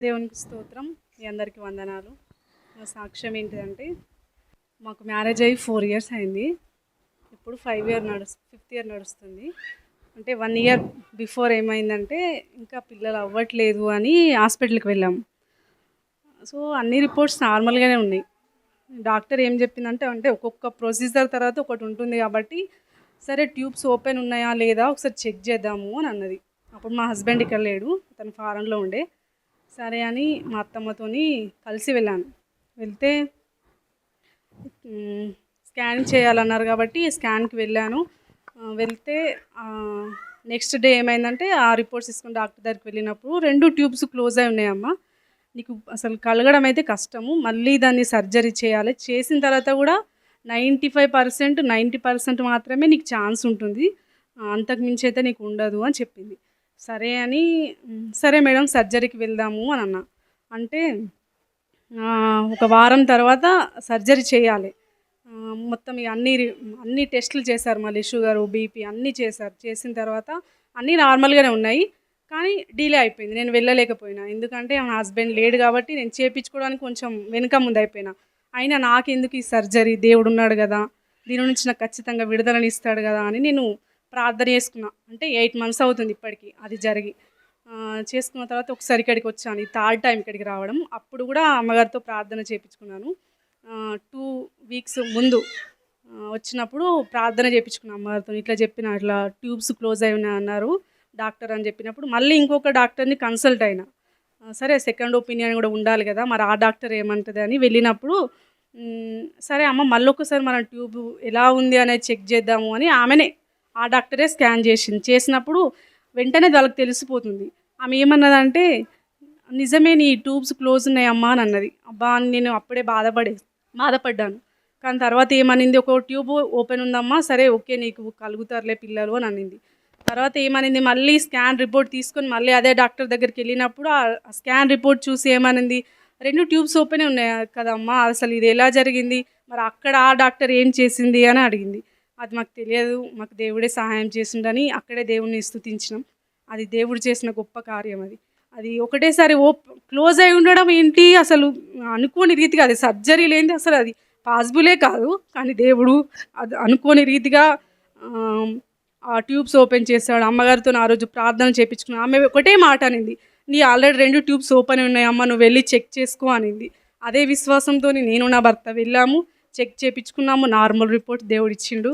దేవునికి స్తోత్రం. మీ అందరికీ వందనాలు. నా సాక్ష్యం ఏంటిదంటే, మాకు మ్యారేజ్ అయ్యి 4 years అయింది. ఇప్పుడు 5th year నడుస్తుంది. అంటే 1 year బిఫోర్ ఏమైందంటే, ఇంకా పిల్లలు అవ్వట్లేదు అని హాస్పిటల్కి వెళ్ళాము. సో అన్ని రిపోర్ట్స్ నార్మల్గానే ఉన్నాయి. డాక్టర్ ఏం చెప్పిందంటే, ఒక్కొక్క ప్రొసీజర్ తర్వాత ఒకటి ఉంటుంది కాబట్టి, సరే ట్యూబ్స్ ఓపెన్ ఉన్నాయా లేదా ఒకసారి చెక్ చేద్దాము అని అన్నది. అప్పుడు మా హస్బెండ్ ఇక్కడ లేడు, తను ఫారెన్లో ఉండే. సరే అని మా అత్తమ్మతోని కలిసి వెళ్ళాను. వెళ్తే స్కాన్ చేయాలన్నారు కాబట్టి స్కాన్కి వెళ్ళాను. వెళ్తే నెక్స్ట్ డే ఏమైందంటే, ఆ రిపోర్ట్స్ తీసుకుని డాక్టర్ దగ్గరికి వెళ్ళినప్పుడు 2 ట్యూబ్స్ క్లోజ్ అయి ఉన్నాయమ్మా, నీకు అసలు కలగడం అయితే కష్టము, మళ్ళీ దాన్ని సర్జరీ చేయాలి, చేసిన తర్వాత కూడా 95% 90% మాత్రమే నీకు ఛాన్స్ ఉంటుంది, అంతకు మించి అయితే నీకు ఉండదు అని చెప్పింది. సరే అని, సరే మేడం సర్జరీకి వెళ్దాము అని అన్నా. అంటే ఒక వారం తర్వాత సర్జరీ చేయాలి. మొత్తం అన్ని టెస్టులు చేశారు, మళ్ళీ షుగరు బీపీ అన్నీ చేశారు. చేసిన తర్వాత అన్నీ నార్మల్గానే ఉన్నాయి, కానీ డిలే అయిపోయింది. నేను వెళ్ళలేకపోయినా, ఎందుకంటే నా హస్బెండ్ లేడు కాబట్టి నేను చేయించుకోవడానికి కొంచెం వెనుక ముందు అయిపోయినా. అయినా నాకెందుకు ఈ సర్జరీ, దేవుడు ఉన్నాడు కదా, దీని నుంచి నాకు ఖచ్చితంగా విడుదలని ఇస్తాడు కదా అని నేను ప్రార్థన చేసుకున్నా. అంటే 8 months అవుతుంది ఇప్పటికి అది జరిగి. చేసుకున్న తర్వాత ఒకసారి ఇక్కడికి వచ్చాను, 3rd time ఇక్కడికి రావడం. అప్పుడు కూడా అమ్మగారితో ప్రార్థన చేయించుకున్నాను. 2 weeks ముందు వచ్చినప్పుడు ప్రార్థన చేయించుకున్నాను అమ్మగారితో. ఇట్లా చెప్పిన, ఇట్లా ట్యూబ్స్ క్లోజ్ అయి ఉన్నాయి అన్నారు డాక్టర్ అని చెప్పినప్పుడు, మళ్ళీ ఇంకొక డాక్టర్ని కన్సల్ట్ అయినా. సరే సెకండ్ ఒపీనియన్ కూడా ఉండాలి కదా, మరి ఆ డాక్టర్ ఏమంటుంది అని వెళ్ళినప్పుడు, సరే అమ్మ మళ్ళీ ఒకసారి మనం ట్యూబ్ ఎలా ఉంది అనేది చెక్ చేద్దాము అని ఆమెనే, ఆ డాక్టరే స్కాన్ చేసినప్పుడు వెంటనే వాళ్ళకి తెలిసిపోతుంది. ఆమె ఏమన్నదంటే, నిజమే నీ ట్యూబ్స్ క్లోజ్ ఉన్నాయమ్మా అని అన్నది. అబ్బా అని నేను అప్పుడే బాధపడ్డాను. కానీ తర్వాత ఏమనింది, ఒక ట్యూబ్ ఓపెన్ ఉందమ్మా, సరే ఓకే నీకు కలుగుతారులే పిల్లలు అని అనింది. తర్వాత ఏమనింది, మళ్ళీ స్కాన్ రిపోర్ట్ తీసుకొని మళ్ళీ అదే డాక్టర్ దగ్గరికి వెళ్ళినప్పుడు ఆ స్కాన్ రిపోర్ట్ చూసి ఏమనింది, 2 ట్యూబ్స్ ఓపెనే ఉన్నాయి కదమ్మా, అసలు ఇది ఎలా జరిగింది, మరి అక్కడ ఆ డాక్టర్ ఏం చేసింది అని అడిగింది. అది మాకు తెలియదు, మాకు దేవుడే సహాయం చేసిండని అక్కడే దేవుడిని స్తుతించినాం. అది దేవుడు చేసిన గొప్ప కార్యం. అది ఒకటేసారి క్లోజ్ అయి ఉండడం ఏంటి, అసలు అనుకోని రీతిగా, అది సర్జరీ లేనిది అసలు అది పాసిబులే కాదు. కానీ దేవుడు అది అనుకోని రీతిగా ఆ ట్యూబ్స్ ఓపెన్ చేశాడు. అమ్మగారితో ఆ రోజు ప్రార్థన చేయించుకున్నాను. ఆమె ఒకటే మాట అనింది, నీ ఆల్రెడీ 2 ట్యూబ్స్ ఓపెన్ ఉన్నాయమ్మా, నువ్వు వెళ్ళి చెక్ చేసుకో అనింది. అదే విశ్వాసంతో నేను నా భర్త వెళ్ళాము, చెక్ చేయించుకున్నాము. నార్మల్ రిపోర్ట్ దేవుడు ఇచ్చిండు.